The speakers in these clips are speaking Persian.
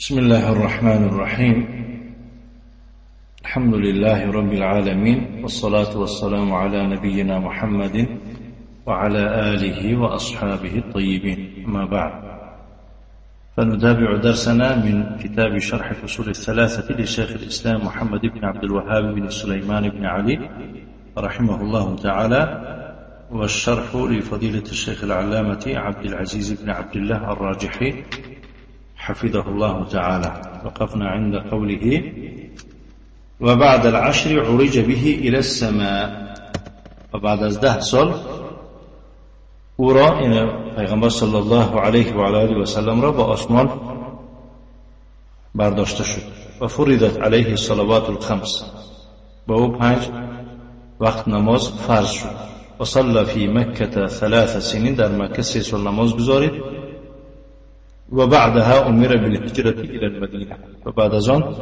بسم الله الرحمن الرحيم. الحمد لله رب العالمين، والصلاة والسلام على نبينا محمد وعلى آله وأصحابه الطيبين، أما بعد، فنتابع درسنا من كتاب شرح الأصول الثلاثة لشيخ الإسلام محمد بن عبد الوهاب بن سليمان بن علي رحمه الله تعالى، والشرح لفضيلة الشيخ العلامة عبد العزيز بن عبد الله الراجحي حفظه الله تعالى. وقفنا عند قوله: وبعد العشر عرج به إلى السماء. وبعد 10 سال او را، این پیغمبر صلی الله علیه و آله و سلم را، با آسمان برداشته شد و فرضت علیه الصلوات الخمس، با او 5 وقت نماز فرض شد. و صلی فی مکه 3 سنین، در مکه 3 سال نماز گزارید. و بعدها امر بالهجرة الى المدینه، و بعد از آن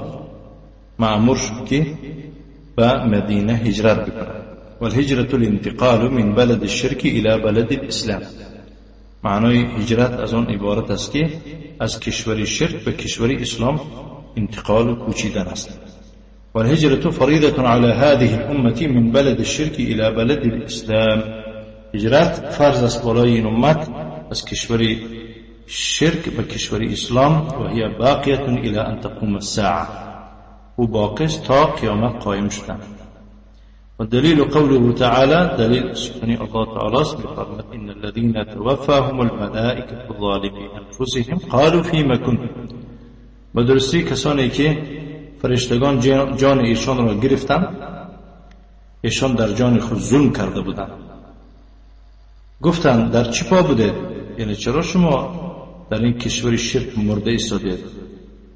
مأمور شد که به مدینه هجرت بکند. والهجرة الانتقال من بلد الشرك الى بلد الاسلام. معنای هجرت از آن عبارت است که از کشور شرک به کشور اسلام انتقال و کوچیدن است. والهجرة فريضة على هذه الامة من بلد الشرك الى بلد الاسلام. هجرت فرض است بالای این امت از کشور شرک به کشور اسلام. و هي باقیه الى ان تقوم الساعه، او باقی است تا قیامت قائم شدن. و دلیل قوله تعالی، دلیل سخن الله تعالی است، می‌فرماید: ان الذين توفاهم الملائكه ظالمي انفسهم قالوا فيما كنتم. به درستی کسانی که فرشتگان جان ایشان را گرفتند، ایشان در جان خود ظلم کرده بودند، گفتند در چه پا بودید؟ یعنی چرا شما در این کشور شرک مرده ایستادید؟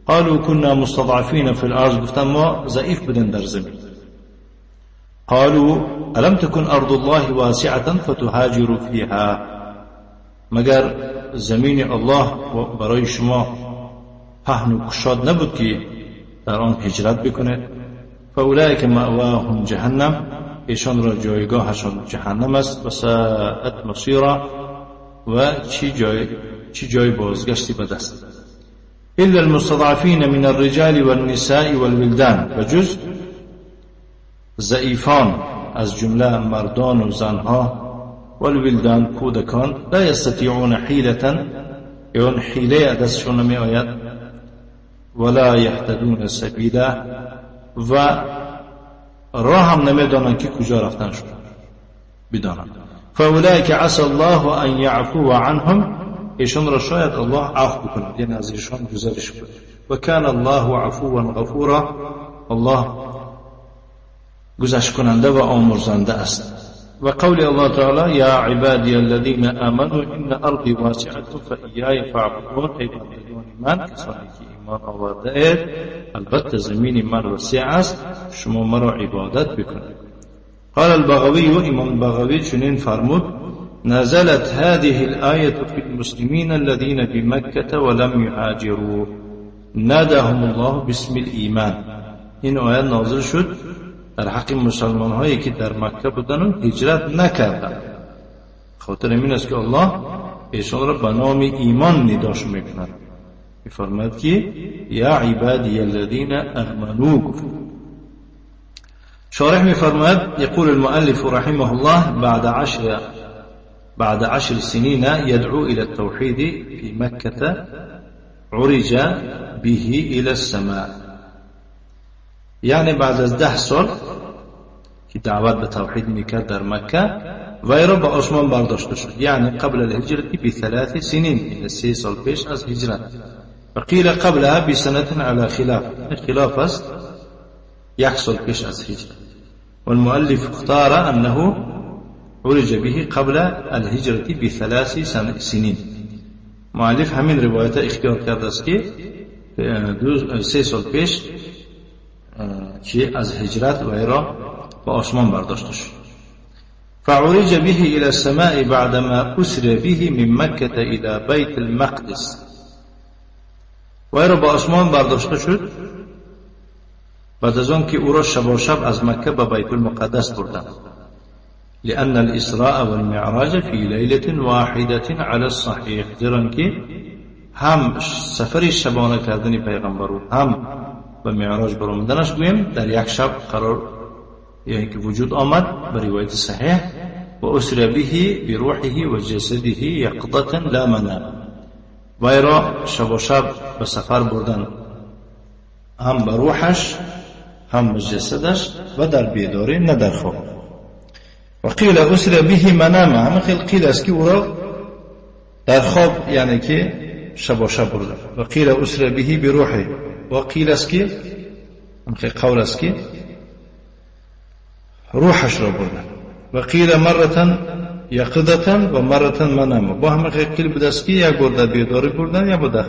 قالوا كنا مستضعفين في الارض. گفتند ما ضعیف بودیم در زمین. قالوا الم تكن ارض الله واسعه فتهاجروا فيها. مگر زمین الله برای شما پهن و گشاد نبود که در آن هجرت بکنید؟ فاولئک مأواهم جهنم. ایشان را جایگاهشان جهنم است. و ساءت مصیرا. و چی جای بازگشتی به دست. الا المستضعفین من الرجال والنساء والولدان. و جز ضعیفان از جمله مردان و زنها، والولدان کودکان، لا یستطیعون حیلة، اون حیله دستشون نمی آید، ولا یهتدون سبیلا، و راه هم نمی دانند که کجا رفتن شد بدانند. فاولئک عسى الله ان يعفو عنهم. ایشان را شاید الله عفو کند، یعنی از ایشان گذرش کند. و کان الله عفوا غفورا. الله گذشت کننده و آمرزنده است. و قول الله تعالی: یا عبادی الذین آمنوا ان ارضی واسعة فایای فاعبدون. ای بندگان من، کسانی که ایمان آورده اید، البته زمین من وسیع است، شما مرا عبادت بکنید. قال البغوي، امام البغوي چنین فرمود: نزلت هذه الآية في المسلمين الذين بمكة ولم يهاجروا ناداهم الله باسم الإيمان. این آیه نازل شد در حق مسلمان هایی که در مکه بودن و هجرت نکردند. خاطر این است که الله ایشان را به نام ایمان نداش میکند. میفرماید که یا عبادی الذین آمنوا. شارح میفرماید: يقول المؤلف رحمه الله: بعد 10 سنين يدعو إلى التوحيد في مكة عرج به إلى السماء. يعني بعد 10 سال که دعوت به توحید میکرد در مکه، وی را به آسمان برداشته شد. یعنی قبل الهجرة ب3 سنين، یعنی 3 سال پیش از هجرت. وقیل قبلها بسنة على خلاف است، 1 سال پیش از هجرت. والمؤلف اختار أنه عرج به قبل الهجرة ب3 سنين. مؤلف همین روایت اختیار کرده است که 3 سال پیش که از هجرت و را به آسمان برداشته شد. فعرج به الى السماء بعدما اسر به من مکه الى بیت المقدس. و را به آسمان برداشته شد بعد از آن که او را شب از مکه به بیت المقدس بردند. لأن الإسراء والمعراج في ليلة واحدة على الصحيح. زیرا که هم سفری شبانه کردن پیغمبر رو هم به معراج برآمدنش گویم در یک شب قرار یعنی که وجود آمد به روایت صحیح و اسری به بروحه و جسده یقظة لا منام وی را شب و شب به سفر بردن هم به روحش هم به جسدش و در بیداری نه در خواب و قیل اسری به منام همه قیل است که او را در خواب یعنی که شب و شب بردن و قیل اسری به بروحه و قیل است که قول است که روحش را بردن و قیل مرة یقظة و مرة منام با همه قیل بود است که یک بار در بیداری بردن یا بوده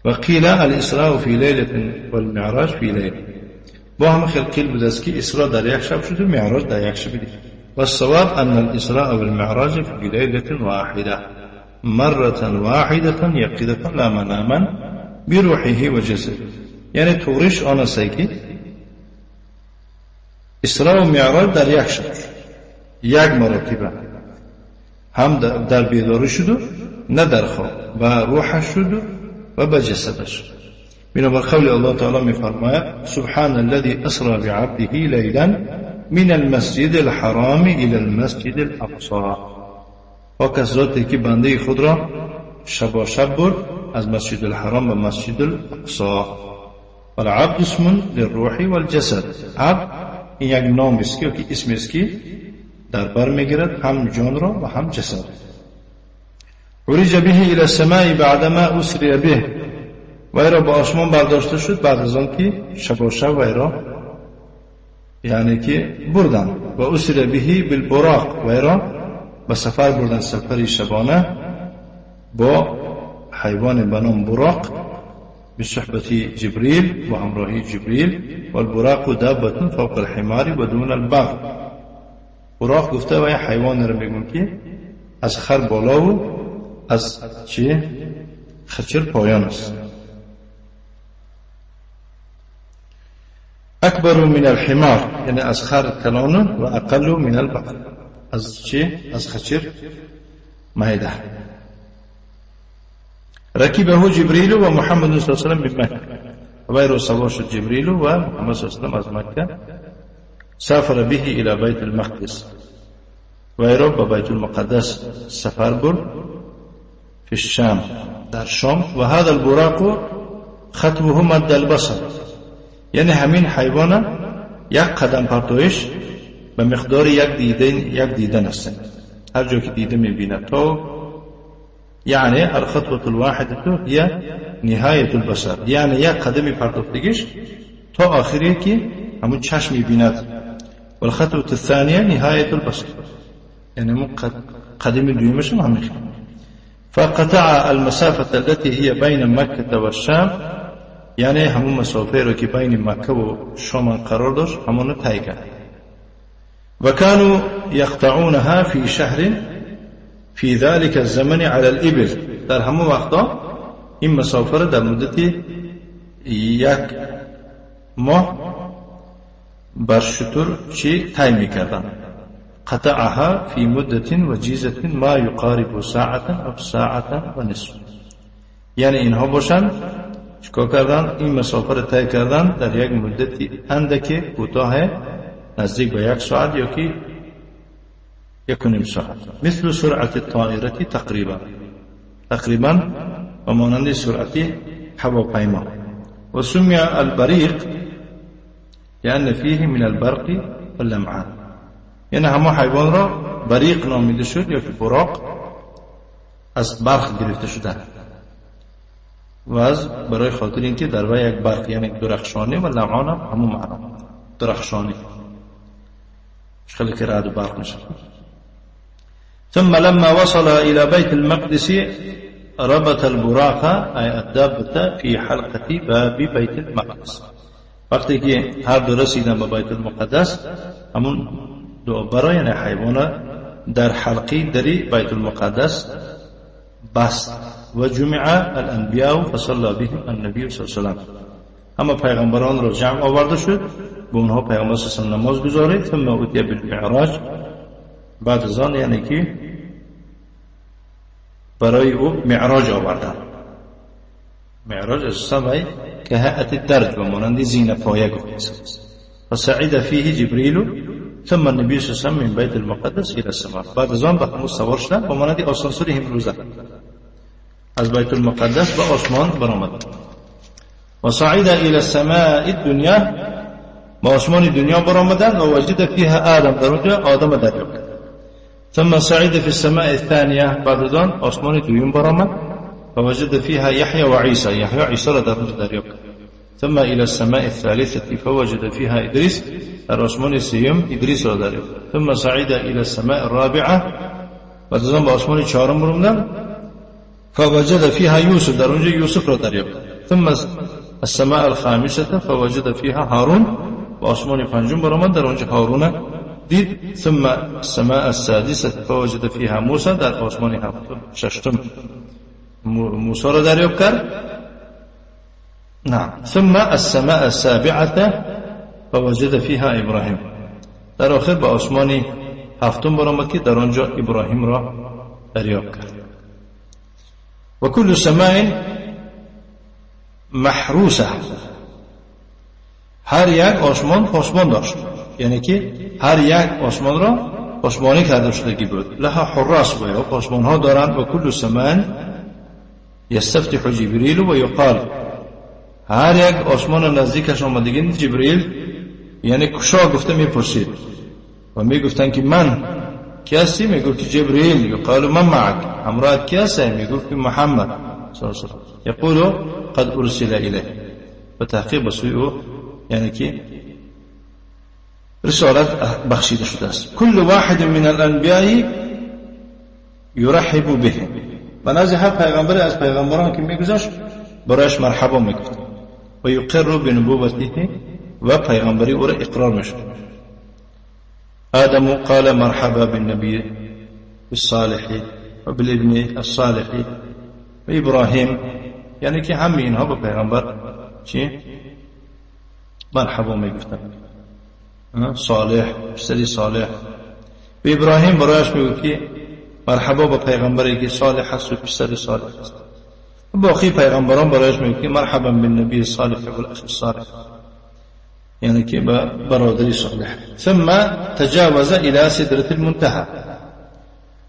و قیل الاسراء فی لیلة والمعراج فی لیلة با همه قیل بود است که اسراء در یک شب شد و معراج در یک شب دید و الصواب ان الاسراء والمعراج فی لیلة واحدة مرة واحدة یقظة لا مناما بروحه و جسده یعنی طورش آن است که اسراء و معراج در یک شب یک مرتبه هم در بیداری شد نه در خواب و روحش شد و به جسدش بنابر قول الله تعالی می فرماید سبحان الذي اسرى بعبده ليلا من المسجد الحرام الى المسجد الاقصى پاک از ذاتی که بنده خود را شب و شب برد از مسجد الحرام به مسجد الاقصى والعبد اسم للروح والجسد عبد این یک نام است که اسم است که در بر میگیرد هم جان را و هم جسد عرج به الى السماء بعدما اسری به وی را به آسمان برداشته شد بعد از آن که شب و شب وی را یعنی که بردن و اسری به بالبراق وی را به سفر بردن سفری شبانه با حیوان به نام براق بصحبة جبريل وهمراهي جبريل والبراق دابة فوق الحمار ودون البغل براق گفته و حیوان را میگن که از خر بالا و از چی خچر پایان است اکبر من الحمار یعنی از خر کلان و اقل من البغل از چی از خچر مایده ركبه جبريل ومحمد صلى الله عليه وسلم بمكة وغير سواش جبريل ومحمد صلى الله عليه وسلم از مكة سافر به إلى بيت المقدس وغير ببيت المقدس سفر برد في الشام در شام وهذا البراق خطبه مد البصر یعنی همین حیوان یک قدم پرتویش به مقدار یک دیدن است هر جا که دیده می‌بیند تا يعني الخطوة الواحدة هي نهاية البصر يعني یک قدمی پرتافتگیش تا آخری که همون چشم می‌بیند والخطوة الثانية نهاية البصر يعني همون قدمی دویمش هم همین فقطع المسافة التي هي بين مكة والشام يعني همون مسافه رو که بین مکه و شام قرار داشت همون طی کرد وكانوا يقطعونها في شهر في ذلك الزمن على الإبل در همون وقتا این مسافر در مدت یک ماه بر شتر چی طی می‌کردند قطعها في مدة وجيزة ما يقارب ساعة أو ساعة ونصف یعنی اینها باشند چیکار کردند این مسافر طی کردند در یک مدتی اندکی کوتاه نزدیک به یک ساعت یا که يكون بسرعة مثل سرعة الطائرة تقريبا ومانند سرعة هواپیما وسمي البريق لأن فيه من البرق واللمعان یعنی همه حیوان را بریق نامیده شد یا که براق از برق گرفته شده و از برای خاطر اینکه در وی یک برق یعنی درخشانی و لمعان هم همون معنا درخشانی خیلی که رعد و برق میشه ثم لما وصل إلى بيت المقدس ربط البراق أي الدابة في حلقة باب بيت المقدس وقتی که هر دو رسیدن به بیت المقدس همون دو برای یعنی حیوان در حلقی دری بیت المقدس بست و جمع الانبیاء فصلى بهم النبی صلی الله علیه و سلم اما پیغمبران را جمع آورده شد به اونها پیغمبر صلی الله علیه و سلم نماز گزارید ثم اتي بالمعراج بعد از آن یعنی که برای او معراج آوردن. معراج از سمای که هیئت درج و مانند زینه پایه گفت. فصعد فيه جبريل ثم النبي صلى الله عليه وسلم من بيت المقدس الى السماء. بعد از آن به خموس سوار شدن با مانند آسانسور امروزه از بیت المقدس به آسمان برآمد. و صعد الى السماء الدنيا، با آسمان دنیا برآمدند و وجد فيها آدم، در اونجا آدم دریافت کرد. ثم صعد في السماء الثانية، بعد از آن آسمان دوم برآمد و وجد فيها يحيى و عيسى، يحيى و عيسى را در اونجا دریافت کرد. ثم الى السماء الثالثة فوجد فيها ادريس، در آسمان سیوم ادریس را دریافت. ثم صعد الى السماء الرابعة، بعد از آن به آسمان چهارم برآمدند فوجد فيها يوسف، در اونجا یوسف را دریافت. ثم السماء الخامسة فوجد فيها هارون، به آسمان پنجم برآمد در اونجا هارون دید. ثم السماء السادسة فوجد فيها موسى، در آسمان ششم موسی را دریافت کرد. نعم. ثم السماء السابعة فوجد فيها ابراهیم، در آخر به آسمان هفتم برآمد که در آنجا ابراهیم را دریافت کرد. و کل سماء محروسه، هر یک آسمان پاسبان داشت، یعنی که هر یک آسمان را پاسبانی کرده شدگی بود. لها حراس، و پاسبان ها دارند. و کل سماء یستفتح جبریل و یقال، هر یک آسمان نزدیکش آمدگی جبریل یعنی کشا گفته میپرسید و میگفتن که من کی هستی؟ میگفت که جبریل. یقال من معک، همراهت کی هستی؟ میگفت که محمد صلی الله علیه و سلم. یقول قد ارسل الیه، به تحقیق به سوی او یعنی که رسالت بخشیده شده است. کل واحد من الانبیاء یرحب به، و نزد هر پیغمبر از پیغمبران که میگذشت برایش مرحبا میگفت. و یقر بنبوته، و پیغمبری او را اقرار میشد. آدم قال مرحبا بالنبی الصالح و بالابن الصالح و ابراهیم، یعنی که همه اینها با پیغمبر چی مرحبا میگفتن. صالح، پسری صالح. و ابراهیم برایش میگفت که مرحبا با پیغمبری که صالح است و پسر صالح است. و باقی پیغمبران برایش میگفت که مرحبا بالنبی الصالح و الاخ الصالح، یعنی که با برادری صالح. ثم تجاوز الى سدرة المنتهى،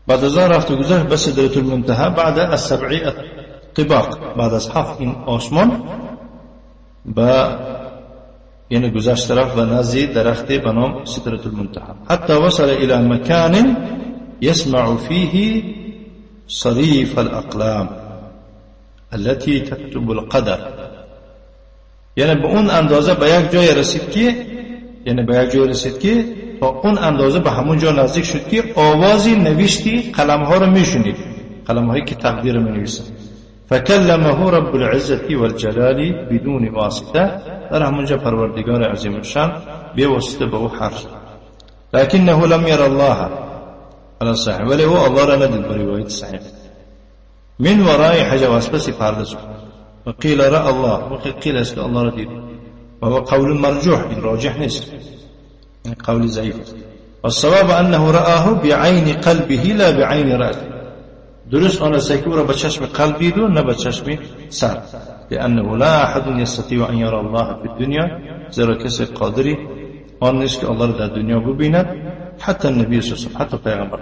بعد از آن رفت و گذشت به سدرة المنتهى بعد السبع طباق، بعد از 7 این آسمان با یعنی گذشت رفت و نزدیک درختی به نام سدرة المنتهى. حتى وصل الى مكان يسمع فيه صريف الاقلام التي تكتب القدر، یعنی به اون اندازه به یک جای رسید که تا اون اندازه به همون جا نزدیک شد که آوازی نوشتی قلم ها رو میشنید، قلم هایی که تقدیر می نویسن. فکلمه رب العزة والجلال بدون واسطه، در همونجا پروردگار عظیم الشان بی واسطه به او حرف زد. لکنه لم یر الله علی صحیح، ولی او الله را ندید به روایت صحیح. من ورای حجاب، از پس پرده شد. وقيل رأى الله، وقيل است الله را دید. وهو قول مرجوح، این راجح نیست، يعني قول ضعيف. والصواب انه رآه بعين قلبه لا بعين رأسه، درست آن است که او را به چشم قلب دید و نه به چشم سر. لانه لا احد يستطيع ان يرى الله في الدنيا، زیرا کسی قادری آن نیست که الله را در دنیا ببیند. حتی النبی صلی الله علیه و سلم، حتی پیغمبر.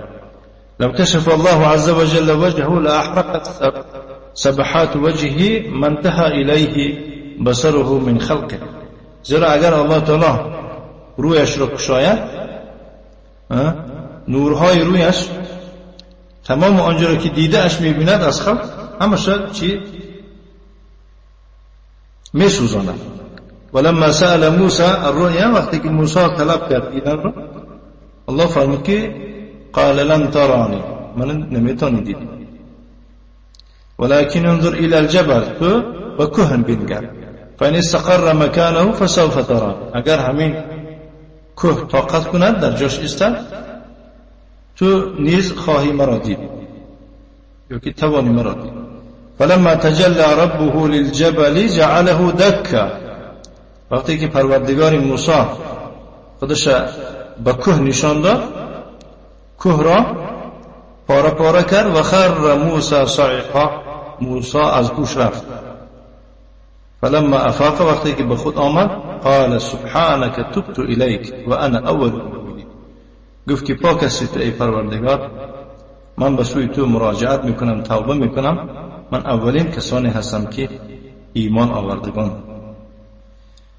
لو كشف الله عز وجل وجهه لاحرقت سبحات وجهه ما انتهى الیه بصره من خلقه، زیرا اگر الله تعالی رویش را کشاید، نورهای رویش تمام آنجا را که دیده اش میبیند از خلق همش چی میسوزاند. ولما سأل موسى الرؤيا، وقتی که موسی طلب کرد دیدن را، الله فرمود که قال لن ترانی، من نمیتونی دید، ولكن انظر الى الجبل، تو و کوهن بینگر، فان استقر مكانه فسوف ترى، اگر همین کوه طاقت کند در جاش ایستد تو نیز خواهی مرا دید، یا که توانی مرا دید. فلما تجلى ربه للجبل جعله دكا، وقتی که پروردگار موسی خودش به کوه نشان داد، کوه را پاره پاره کرد و خر موسی صعقا، موسی از هوش رفت. فلما افاق، وقتی که به خود آمد، قال سبحانك تبت الیک و انا اول المؤمنین، گفت که پاک هستی تو ای پروردگار، من به سوی تو مراجعت میکنم، توبه میکنم، من اولین کسانی هستم که ایمان آوردگان.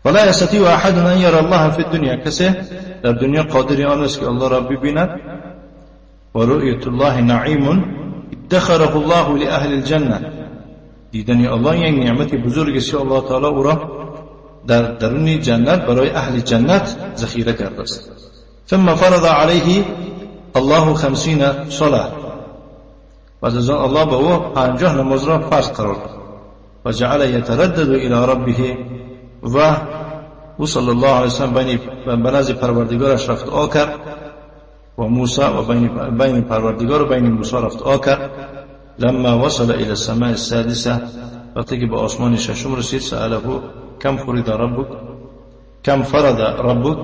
ولا يستطيع احد ان يرى الله في الدنيا، کسی در دنیا قادری آن است که الله را ببیند. و رؤیت الله نعیم ادخره الله لاهل الجنه، دیدن الله یک نعمت بزرگی است که الله تعالی او را در درون جنت برای اهل جنت ذخیره کرده است. ثم فرض عليه الله 50 صلاه، پس از آن الله به او 50 نماز را فرض قرار داد. و جعل یتردد الی ربه، و او صلی الله علیه وسلم به نزد پروردگارش رفت آ کرد، و موسی و بین پروردگار و بین موسی رفت آ کرد. لما وصل الى السماء السادسه، وقتی که به آسمان ششم رسید، سأله کم فرض ربک، کم فرض ربک،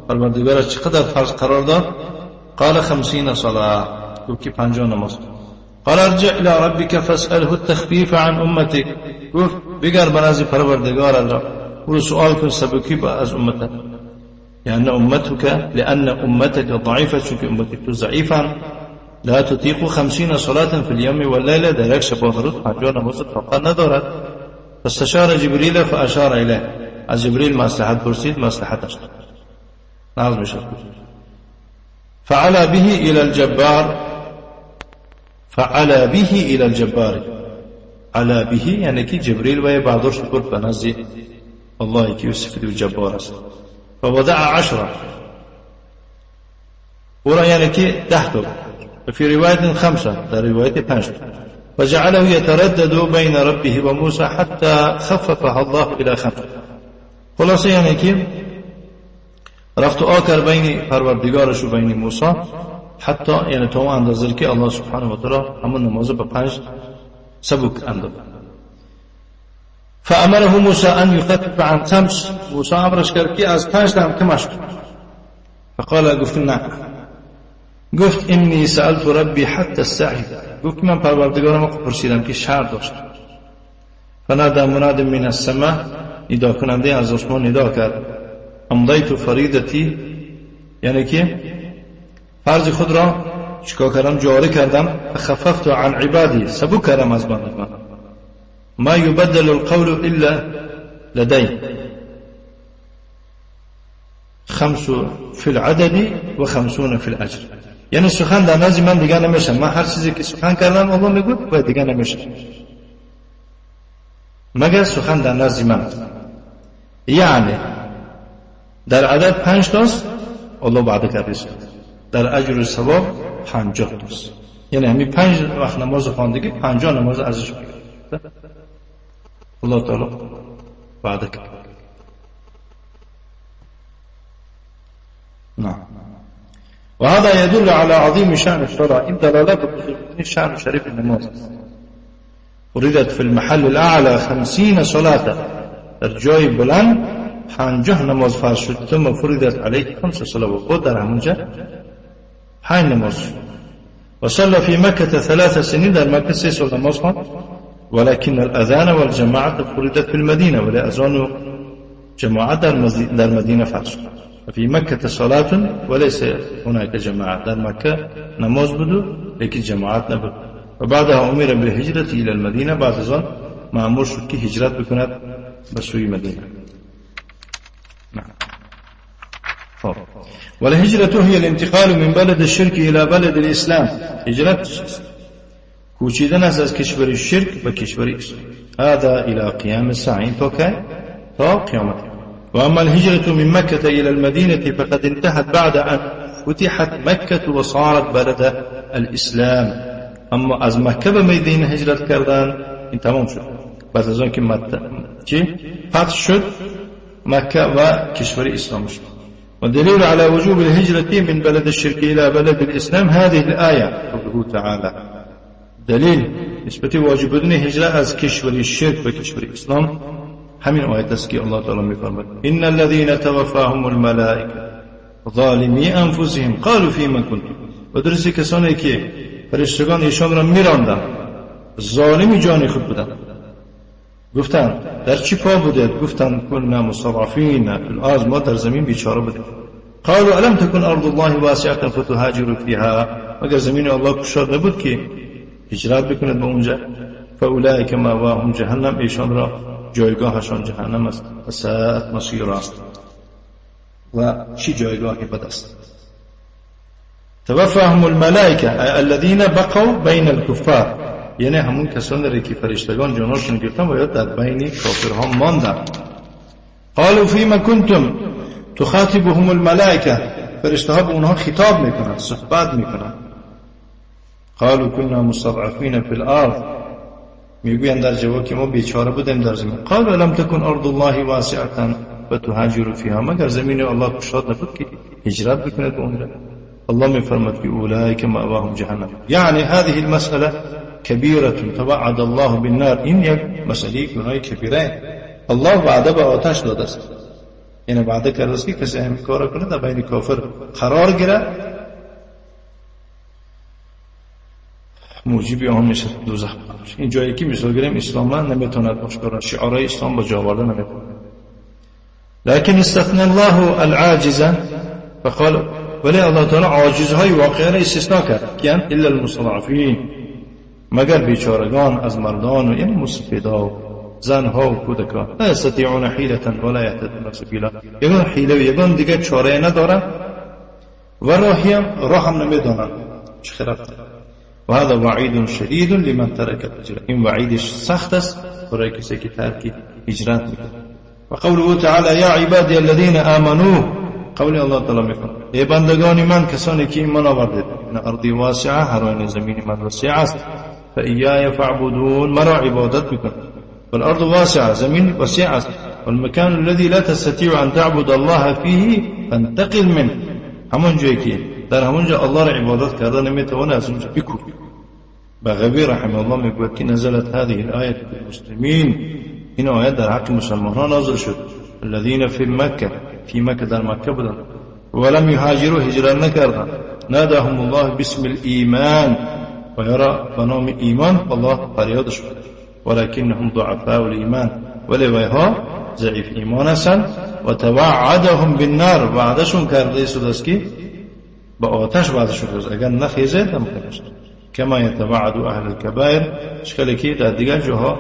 پروردگارش چقدر فرض قرار داد؟ قال 50 صلاه، گفت که 50 نماز. قال ارجع الى ربك فاسأله التخفيف عن امتك، گفت بگر به نزد پروردگار را او سوال کن سبکی از امتت، یعنی امتك لان امتك ضعیفه، چون که امتك تو ضعیفن، لا تطيق 50 صلاة في اليوم والليلة، در یک شب و روز 50 نماز طاقت ندارد. فاستشار جبريل فاشار الیه، از جبريل مصلحت پرسید، مصلحتش نازل میشه. فعلى به الى الجبار، فعلى به الى الجبار، علا به یعنی که جبريل و برداشت برد به نزد الله که صفت جبار است. فوضع 10، او را یعنی که 10 تا، وفي رواية 5، در رواية 5. وجعله يتردد بين ربه وموسى حتى خففها الله إلى 5. خلاصه یعنی که رفت آکر بین پروردگارش و بین موسی، حتی یعنی تا اون اندازه که الله سبحانه و تعالی همون نماز به 5 سبک انداخت. فأمره موسى أن يخفف عن 5، موسی امرش کرد که از 5 هم کمش کن. فقال، گفت نه، گفت انی سألت ربی حتی استعید، گفت من پروردگارم پرسیدم که شرط داشت. فنادى مناد من السماء، ندا کننده از آسمان ندا کرد، امضیت فریضتی، یعنی که فرض خود را چیکار کردم؟ جاری کردم. خففت عن عبادی، سبک کردم از بندگان. ما یبدل القول الا لدی، 5 فی العدد و 50 فی الاجر، یعنی سخن در نزد من دیگه نمیشه، من هر چیزی که سخن کردم الله میگه و دیگه نمیشه مگر سخن در نزد من. یعنی در عدد 5 تاست الله وعده کرده، در اجر و ثواب 50 تاست، یعنی همین 5 وقت نماز خواندگی 50 نماز ازش بگیره الله تعالی وعده کرده. نه وهذا يدل على عظيم شأن الصلاة، إن دلالة بخصوص شأن شريف النماز. فرضت في المحل الأعلى 50 صلاة، در جای بلند 50 نماز فرض شد. ثم فرضت عليه 5 صلوات، و در همونجا 5 نماز. وصلى في مكة 3 سنين، در مکه 3 سال نماز خواند. ولكن الأذان والجماعة فرضت في المدينة، ولی اذان جماعت در مدینه فرض شد. في مكة صلاة وليس هناك جماعة، در مكة نماز بدو لكن جماعات نبود. وبعدها أمر بالهجرة إلى المدينة، بعد ذلك مأمور شد که هجرت بکند به سوی مدینه. نعم. والهجرة هي الانتقال من بلد الشرك إلى بلد الإسلام. هجرت کوچیدن از کشور شرک به کشور اسلام. هذا إلى قيام الساعة، تا قیامت. وأما الهجرة من مكة إلى المدينة فقد انتهت بعد أن فتحت مكة وصارت بلد الإسلام. أما از مكة بمدينة هجرت کردن این تمام شد، بعد از آن که فتح شد مكة و کشور اسلام شد. والدليل على وجوب الهجرة من بلد الشرك إلى بلد الإسلام هذه الآية، قوله تعالى، دلیل نسبت واجب بودن هجرت از کشور الشرك و کشور اسلام همین آیت است که الله تعالی می‌فرماید ان الذين توفاهم الملائکه ظالمی انفسهم قالوا فيما كنتم. و درسته کسانی که فرشتگان ایشان را میراندند، ظالمی جان خود بودند. گفتند در چی پا بودید؟ گفتند کنا مستضعفین فی الارض، ما در زمین بیچاره بودیم. قالوا الم تكن ارض الله واسعه فتهاجروا فيها، مگر زمین الله گشاد نبود که هجرت بکنید به اونجا؟ فاولئک مأواهم جهنم، ایشان را جایگاهشان جهنم است. و ساءت مصیرا، و چی جایگاهی بد است. توفاهم الملائکه الذين بقوا بین الكفار، یعنی همون کسانی که فرشتگان جانشون گرفتن و یا در بین کافرها ماندند. قالوا فيما كنتم تخاطبهم الملائکه، فرشته ها به اونها خطاب میکنند، صحبت میکنند. قالوا كنا مستضعفين في الارض، میگویند در جواب که ما بیچاره بودیم در زمین. قالوا لم تكن ارض الله واسعه فتهاجروا فيها، مگر زمین الله گشاد نبود که هجرت بکنید به اونجا؟ الله میفرماید که اولئک مأواهم جهنم، یعنی هذه المسأله كبيرة توعد الله بالنار، این یک مسئله گناه کبیره، الله وعده به آتش داده است. یعنی وعده کرده است که کسی همین کار کنه در بین کافر قرار گیره، موجب آن میشه دوزخ. این جایی که مثال گیریم اسلام نمیتواند آشکار شعارهای اسلام با جا آورده نمیتواند. لكن استثنى الله العاجزه فقال، ولی الله تعالی عاجزهای واقعا را استثناء کرد که الا المستضعفین، مگر بیچارگان از مردان و یعنی مسفیدا و زنها و کودکان، لا یستطیعون حیلة ولا یهتدون سبیلا، یگان حیله و یگان دیگر چاره ندارن و راه هم نمیدانن چه خیرت. و هذا وعید شدید لمن ترک الهجرة، این وعیدش سخت است برای کسی که ترک هجرت میکنه. و قوله تعالی یا عبادی الذین آمنوا، قول الله تعالی میفرماید ای بندگان من، کسانی که ایمان آوردید، ان ارضی واسعه، هر زمین من وسیع است، فإياي فاعبدون، مرا عبادت بکن. والارض واسعه، زمین وسیع است. والمكان الذي لا تستطيع ان تعبد الله فيه فانتقل منه، همون جایی که در همون جا الله را عبادت کرده نمیتوانه از اونجا بکن. بغوی رحمه الله میگوید که نزلت هذه الآیه فی المسلمین، این آیت در حق مسلمانان نازل شد. الذين في مکه، فی مکه در مکه بودند، ولم یهاجروا، هجرت نکردند. ناداهم الله باسم الایمان، و یرا بنام ایمان الله فریادش کرد. ولكنهم ضعفاء الایمان، ولی ویها ضعیف ایمان هستند. و توعدهم بالنار، وعدشون کرده شده است که با آتش وعدشون کرده است اگر نخیزه نمیخواد. کما یتوعد اهل الكبائر، شکلی که در دیگر جاها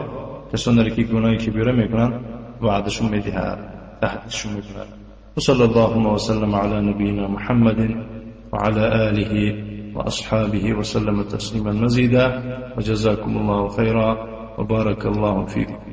کسانی که گناه کبیره میکنند وعدشون میدهد، تهدیدشون میکنند. وصلى الله وسلم على نبينا محمد وعلى آله وأصحابه وسلم تسليما مزيدا، وجزاكم الله خيرا وبارك الله فيكم.